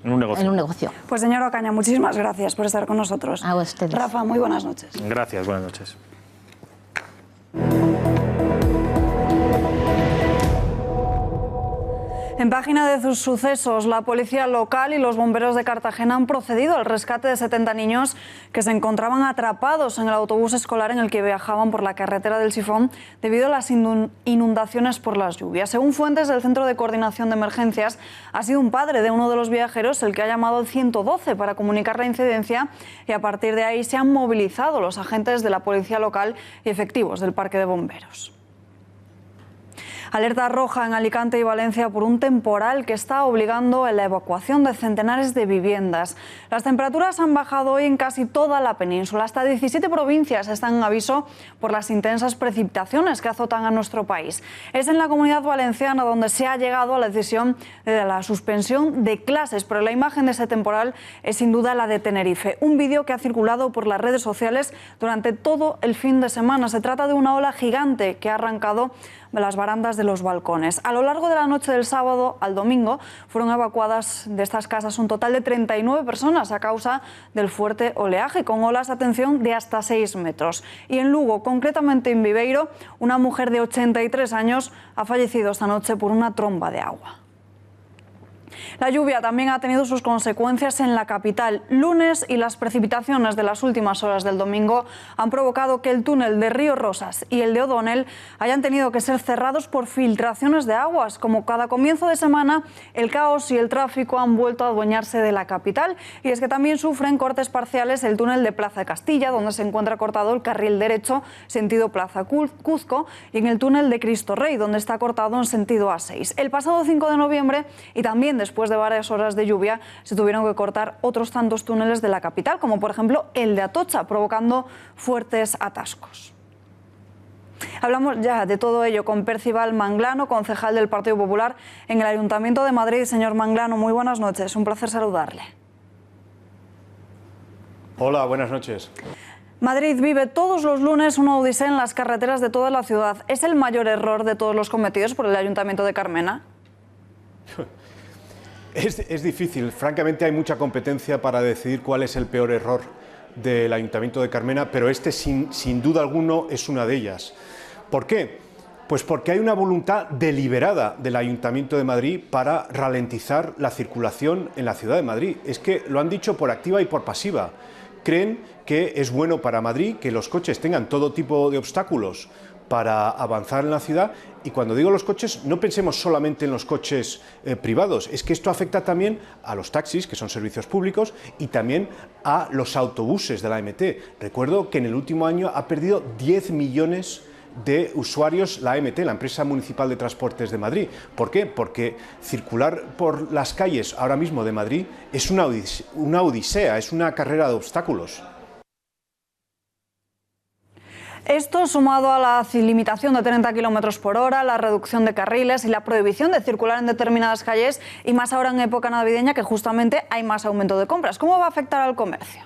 En un negocio. En un negocio. Pues señora Ocaña, muchísimas gracias por estar con nosotros. A ustedes. Rafa, muy buenas noches. Gracias, buenas noches. En página de sus sucesos, la policía local y los bomberos de Cartagena han procedido al rescate de 70 niños que se encontraban atrapados en el autobús escolar en el que viajaban por la carretera del Sifón debido a las inundaciones por las lluvias. Según fuentes del Centro de Coordinación de Emergencias, ha sido un padre de uno de los viajeros el que ha llamado al 112 para comunicar la incidencia y a partir de ahí se han movilizado los agentes de la policía local y efectivos del Parque de Bomberos. Alerta roja en Alicante y Valencia por un temporal que está obligando a la evacuación de centenares de viviendas. Las temperaturas han bajado hoy en casi toda la península. Hasta 17 provincias están en aviso por las intensas precipitaciones que azotan a nuestro país. Es en la Comunidad Valenciana donde se ha llegado a la decisión de la suspensión de clases, pero la imagen de ese temporal es sin duda la de Tenerife. Un vídeo que ha circulado por las redes sociales durante todo el fin de semana. Se trata de una ola gigante que ha arrancado las barandas de los balcones. A lo largo de la noche del sábado al domingo fueron evacuadas de estas casas un total de 39 personas a causa del fuerte oleaje, con olas, atención, de hasta 6 metros. Y en Lugo, concretamente en Viveiro, una mujer de 83 años ha fallecido esta noche por una tromba de agua. La lluvia también ha tenido sus consecuencias en la capital. Lunes y las precipitaciones de las últimas horas del domingo han provocado que el túnel de Río Rosas y el de O'Donnell hayan tenido que ser cerrados por filtraciones de aguas. Como cada comienzo de semana, el caos y el tráfico han vuelto a adueñarse de la capital. Y es que también sufren cortes parciales el túnel de Plaza Castilla, donde se encuentra cortado el carril derecho sentido Plaza Cuzco, y en el túnel de Cristo Rey, donde está cortado en sentido A6. El pasado 5 de noviembre y también después de varias horas de lluvia se tuvieron que cortar otros tantos túneles de la capital, como por ejemplo el de Atocha, provocando fuertes atascos. Hablamos ya de todo ello con Percival Manglano, concejal del Partido Popular en el Ayuntamiento de Madrid. Señor Manglano, muy buenas noches, un placer saludarle. Hola, buenas noches. Madrid vive todos los lunes una odisea en las carreteras de toda la ciudad. ¿Es el mayor error de todos los cometidos por el Ayuntamiento de Carmena? Es difícil, francamente hay mucha competencia para decidir cuál es el peor error del Ayuntamiento de Carmena, pero este sin duda alguno es una de ellas. ¿Por qué? Pues porque hay una voluntad deliberada del Ayuntamiento de Madrid para ralentizar la circulación en la ciudad de Madrid. Es que lo han dicho por activa y por pasiva. Creen que es bueno para Madrid que los coches tengan todo tipo de obstáculos para avanzar en la ciudad, y cuando digo los coches no pensemos solamente en los coches privados, es que esto afecta también a los taxis, que son servicios públicos, y también a los autobuses de la AMT. Recuerdo que en el último año ha perdido 10 millones de usuarios la AMT, la Empresa Municipal de Transportes de Madrid. ¿Por qué? Porque circular por las calles ahora mismo de Madrid es una odisea, es una carrera de obstáculos. Esto, sumado a la limitación de 30 km por hora, la reducción de carriles y la prohibición de circular en determinadas calles, y más ahora en época navideña, que justamente hay más aumento de compras. ¿Cómo va a afectar al comercio?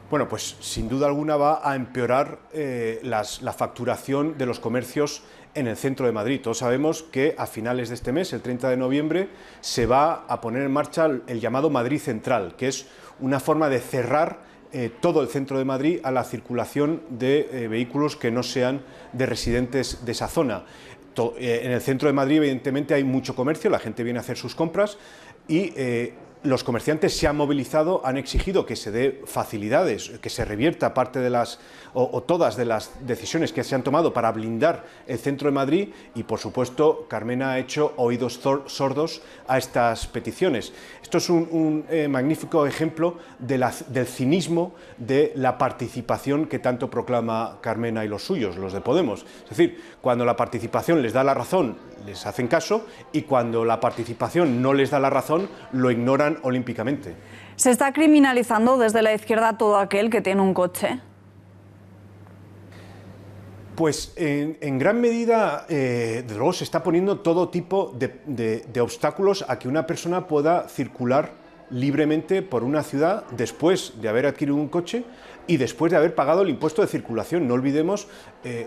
Bueno, pues sin duda alguna va a empeorar la facturación de los comercios en el centro de Madrid. Todos sabemos que a finales de este mes, el 30 de noviembre, se va a poner en marcha el llamado Madrid Central, que es una forma de cerrar todo el centro de Madrid a la circulación de vehículos que no sean de residentes de esa zona. En el centro de Madrid, evidentemente, hay mucho comercio, la gente viene a hacer sus compras y los comerciantes se han movilizado, han exigido que se dé facilidades, que se revierta parte de las o todas de las decisiones que se han tomado para blindar el centro de Madrid, y por supuesto Carmena ha hecho oídos sordos a estas peticiones. Esto es un magnífico ejemplo del cinismo de la participación que tanto proclama Carmena y los suyos, los de Podemos. Es decir, cuando la participación les da la razón, les hacen caso, y cuando la participación no les da la razón, lo ignoran olímpicamente. ¿Se está criminalizando desde la izquierda todo aquel que tiene un coche? Pues en gran medida, desde luego, se está poniendo todo tipo de obstáculos a que una persona pueda circular libremente por una ciudad después de haber adquirido un coche y después de haber pagado el impuesto de circulación. No olvidemos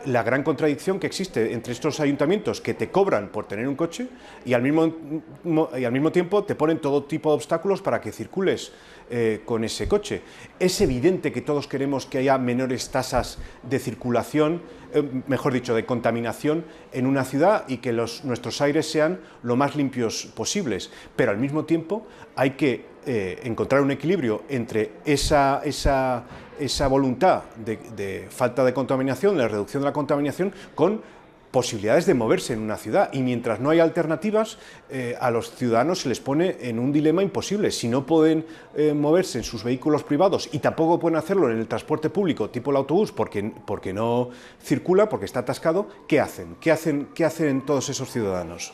la gran contradicción que existe entre estos ayuntamientos que te cobran por tener un coche y al mismo tiempo te ponen todo tipo de obstáculos para que circules con ese coche. Es evidente que todos queremos que haya menores tasas de circulación, mejor dicho, de contaminación en una ciudad y que nuestros aires sean lo más limpios posibles, pero al mismo tiempo hay que encontrar un equilibrio entre esa voluntad de falta de contaminación, de reducción de la contaminación, con posibilidades de moverse en una ciudad. Y mientras no hay alternativas, a los ciudadanos se les pone en un dilema imposible. Si no pueden moverse en sus vehículos privados y tampoco pueden hacerlo en el transporte público, tipo el autobús, porque no circula, porque está atascado, ¿qué hacen? ¿Qué hacen todos esos ciudadanos?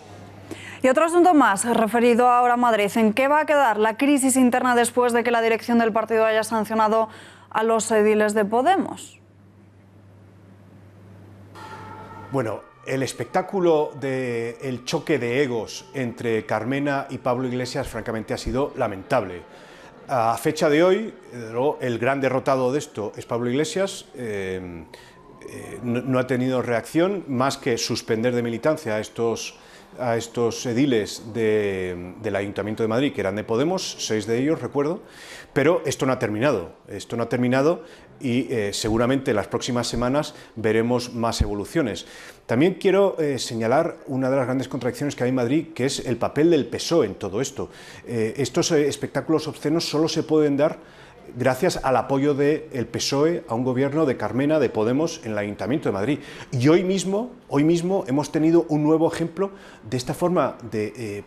Y otro asunto más, referido ahora a Madrid. ¿En qué va a quedar la crisis interna después de que la dirección del partido haya sancionado a los ediles de Podemos? Bueno, el espectáculo del choque de egos entre Carmena y Pablo Iglesias, francamente, ha sido lamentable. A fecha de hoy, el gran derrotado de esto es Pablo Iglesias. No ha tenido reacción más que suspender de militancia a estos ediles del Ayuntamiento de Madrid, que eran de Podemos, 6 de ellos, recuerdo, pero esto no ha terminado. Y seguramente en las próximas semanas veremos más evoluciones. También quiero señalar una de las grandes contradicciones que hay en Madrid, que es el papel del PSOE en todo esto. Estos espectáculos obscenos solo se pueden dar gracias al apoyo del PSOE a un gobierno de Carmena, de Podemos, en el Ayuntamiento de Madrid. Y hoy mismo hemos tenido un nuevo ejemplo de esta forma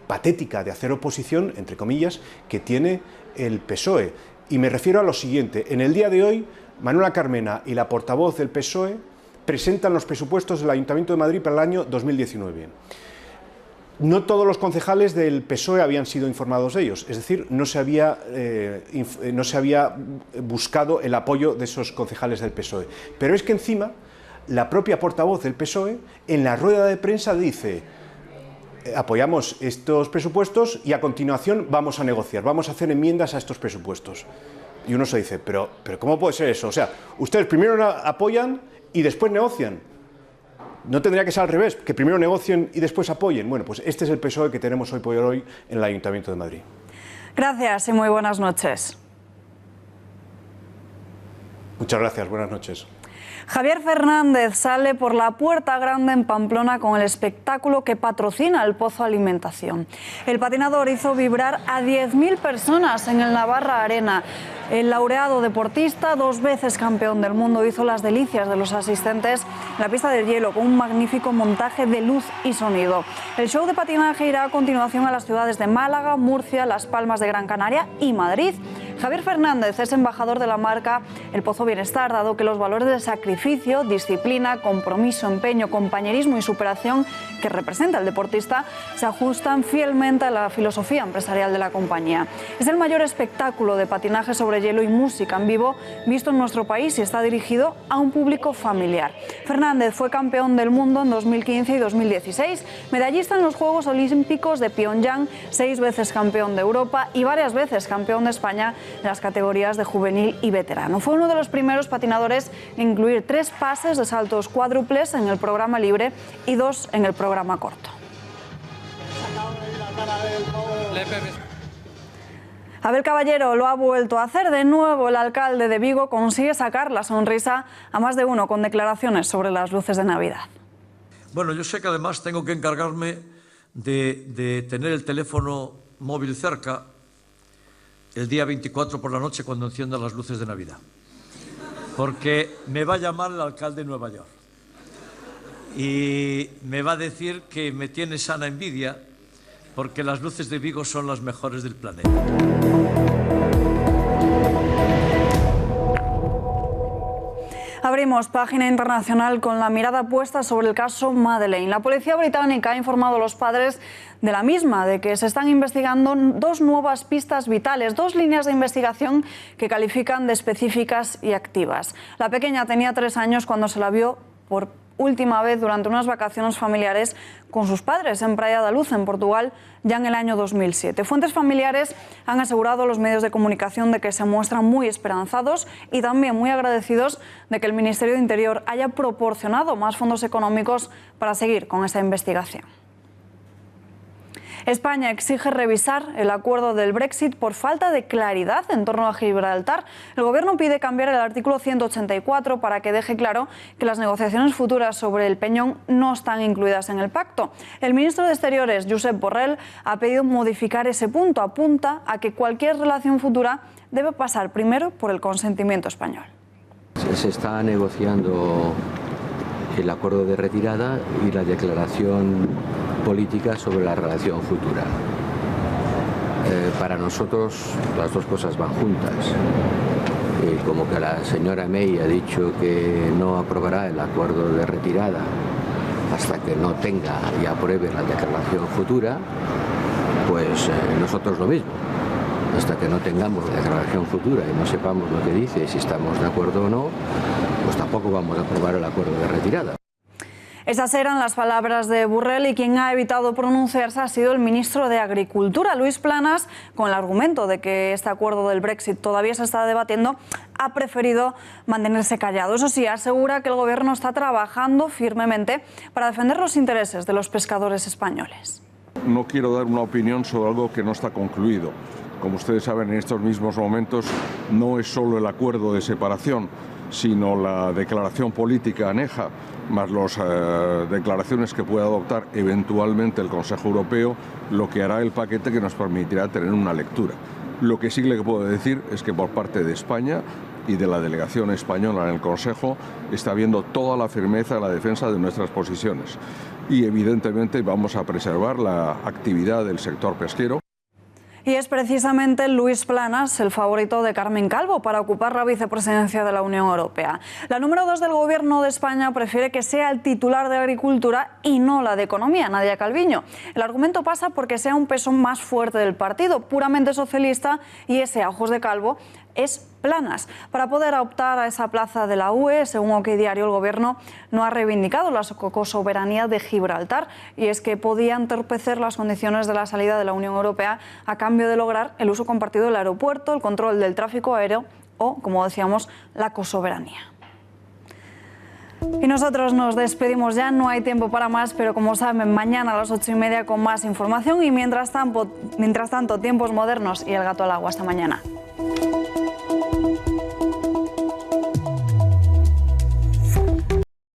patética de hacer oposición, entre comillas, que tiene el PSOE. Y me refiero a lo siguiente: en el día de hoy, Manuela Carmena y la portavoz del PSOE presentan los presupuestos del Ayuntamiento de Madrid para el año 2019. No todos los concejales del PSOE habían sido informados de ellos, es decir, no se había buscado el apoyo de esos concejales del PSOE. Pero es que encima, la propia portavoz del PSOE, en la rueda de prensa dice: apoyamos estos presupuestos y a continuación vamos a negociar, vamos a hacer enmiendas a estos presupuestos. Y uno se dice, pero ¿cómo puede ser eso? O sea, ustedes primero apoyan y después negocian. ¿No tendría que ser al revés, que primero negocien y después apoyen? Bueno, pues este es el PSOE que tenemos hoy por hoy en el Ayuntamiento de Madrid. Gracias y muy buenas noches. Muchas gracias, buenas noches. Javier Fernández sale por la Puerta Grande en Pamplona con el espectáculo que patrocina el Pozo Alimentación. El patinador hizo vibrar a 10.000 personas en el Navarra Arena. El laureado deportista, 2 veces campeón del mundo, hizo las delicias de los asistentes en la pista de hielo con un magnífico montaje de luz y sonido. El show de patinaje irá a continuación a las ciudades de Málaga, Murcia, Las Palmas de Gran Canaria y Madrid. Javier Fernández es embajador de la marca El Pozo Bienestar, dado que los valores de sacrificio, disciplina, compromiso, empeño, compañerismo y superación que representa el deportista se ajustan fielmente a la filosofía empresarial de la compañía. Es el mayor espectáculo de patinaje sobre hielo y música en vivo visto en nuestro país y está dirigido a un público familiar. Fernández fue campeón del mundo en 2015 y 2016, medallista en los Juegos Olímpicos de Pyongyang, 6 veces campeón de Europa y varias veces campeón de España en las categorías de juvenil y veterano. Fue uno de los primeros patinadores en incluir 3 pases de saltos cuádruples en el programa libre y 2 en el programa corto. Abel Caballero lo ha vuelto a hacer de nuevo. El alcalde de Vigo consigue sacar la sonrisa a más de uno con declaraciones sobre las luces de Navidad. Bueno, yo sé que además tengo que encargarme de tener el teléfono móvil cerca el día 24 por la noche cuando enciendan las luces de Navidad. Porque me va a llamar el alcalde de Nueva York y me va a decir que me tiene sana envidia porque las luces de Vigo son las mejores del planeta. Abrimos página internacional con la mirada puesta sobre el caso Madeleine. La policía británica ha informado a los padres de la misma de que se están investigando 2 nuevas pistas vitales, 2 líneas de investigación que califican de específicas y activas. La pequeña tenía 3 años cuando se la vio por última vez durante unas vacaciones familiares con sus padres en Praia da Luz, en Portugal, ya en el año 2007. Fuentes familiares han asegurado a los medios de comunicación de que se muestran muy esperanzados y también muy agradecidos de que el Ministerio de Interior haya proporcionado más fondos económicos para seguir con esta investigación. España exige revisar el acuerdo del Brexit por falta de claridad en torno a Gibraltar. El Gobierno pide cambiar el artículo 184 para que deje claro que las negociaciones futuras sobre el Peñón no están incluidas en el pacto. El ministro de Exteriores, Josep Borrell, ha pedido modificar ese punto. Apunta a que cualquier relación futura debe pasar primero por el consentimiento español. Se está negociando el acuerdo de retirada y la declaración política sobre la relación futura. Para nosotros las dos cosas van juntas. Como que la señora May ha dicho que no aprobará el acuerdo de retirada hasta que no tenga y apruebe la declaración futura, pues nosotros lo mismo. Hasta que no tengamos la declaración futura y no sepamos lo que dice, si estamos de acuerdo o no, pues tampoco vamos a aprobar el acuerdo de retirada. Esas eran las palabras de Borrell y quien ha evitado pronunciarse ha sido el ministro de Agricultura, Luis Planas, con el argumento de que este acuerdo del Brexit todavía se está debatiendo, ha preferido mantenerse callado. Eso sí, asegura que el Gobierno está trabajando firmemente para defender los intereses de los pescadores españoles. No quiero dar una opinión sobre algo que no está concluido. Como ustedes saben, en estos mismos momentos no es solo el acuerdo de separación, sino la declaración política aneja, más las declaraciones que pueda adoptar eventualmente el Consejo Europeo, lo que hará el paquete que nos permitirá tener una lectura. Lo que sí le puedo decir es que por parte de España y de la delegación española en el Consejo está habiendo toda la firmeza en la defensa de nuestras posiciones. Y evidentemente vamos a preservar la actividad del sector pesquero. Y es precisamente Luis Planas el favorito de Carmen Calvo para ocupar la vicepresidencia de la Unión Europea. La número 2 del Gobierno de España prefiere que sea el titular de Agricultura y no la de Economía, Nadia Calviño. El argumento pasa porque sea un peso más fuerte del partido, puramente socialista, y ese, a ojos de Calvo, es Planas. Para poder optar a esa plaza de la UE, según OK Diario, el Gobierno no ha reivindicado la cosoberanía de Gibraltar, y es que podía entorpecer las condiciones de la salida de la Unión Europea a cambio de lograr el uso compartido del aeropuerto, el control del tráfico aéreo o, como decíamos, la cosoberanía. Y nosotros nos despedimos ya, no hay tiempo para más, pero como saben, mañana a las 8:30 con más información y mientras tanto, tiempos modernos y el gato al agua. Hasta mañana.